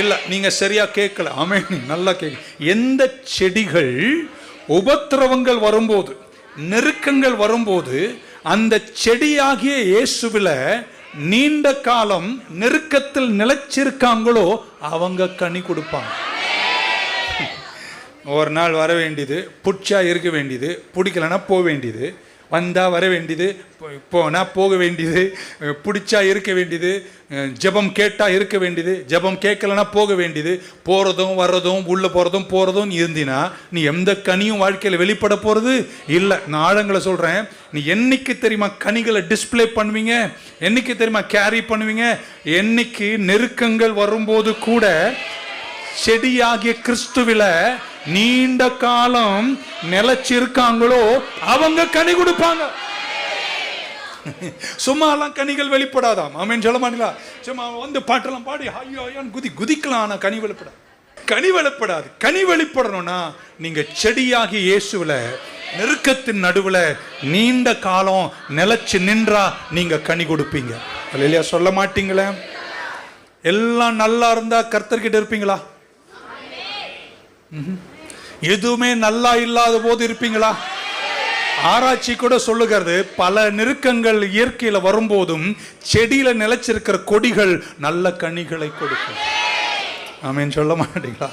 இல்ல, நீங்க சரியா கேட்கல. ஆமென், நல்லா கேட்க. எந்த செடிகள் உபத்திரவங்கள் வரும்போது, நெருக்கங்கள் வரும்போது, அந்த செடியாகிய இயேசுவில நீண்ட காலம் நெருக்கத்தில் நிலைச்சிருக்காங்களோ அவங்க கனி கொடுப்பாங்க. ஒரு நாள் வர வேண்டியது, புடிச்சா இருக்க வேண்டியது, பிடிக்கலன்னா போக வேண்டியது, வந்தா வர வேண்டியது, போனா போக வேண்டியது, பிடிச்சா இருக்க வேண்டியது, ஜெபம் கேட்டா இருக்க வேண்டியது, ஜெபம் கேட்கலன்னா போக வேண்டியது, போறதும் வர்றதும் உள்ள போறதும் போறதும் இருந்தினா நீ எந்த கனியும் வாழ்க்கையில் வெளிப்பட போறது இல்லை. நான் ஆழங்களை சொல்றேன். நீ என்னைக்கு தெரியுமா கனிகளை டிஸ்பிளே பண்ணுவீங்க? என்னைக்கு தெரியுமா கேரி பண்ணுவீங்க? என்னைக்கு நெருக்கங்கள் வரும்போது கூட செடியாகிய கிறிஸ்துவில நீண்ட காலம் நிலைச்சிருக்காங்களோ அவங்க கனி கொடுப்பாங்க. சும்மாலாம் கனிகள் வெளிப்படாதாம். ஆமென் சொல்ல மாட்டீங்களா? சும்மா வந்து பாட்டெல்லாம் பாடி ஐயோ ஐயோன்னு குதிக்கலாம். ஆனா கனி வெளிப்படாது. கனி வெளிப்படாது. கனி வெளிப்படணும்னா நீங்க செடியாகிய இயேசுவில நெருக்கத்தின் நடுவுல நீண்ட காலம் நிலைச்சு நின்றா நீங்க கனி கொடுப்பீங்க. இல்லையா? சொல்ல மாட்டீங்களே. எல்லாம் நல்லா இருந்தா கர்த்தர்கிட்ட இருப்பீங்களா? எதுவுமே நல்லா இல்லாத போது இருப்பீங்களா? ஆராய்ச்சி கூட சொல்லுகிறது, பல நெருக்கங்கள் இயற்கையில வரும்போதும் செடியில நிலைச்சிருக்கிற கொடிகள் நல்ல கனிகளை கொடுக்கும். ஆமென் சொல்ல மாட்டீங்களா?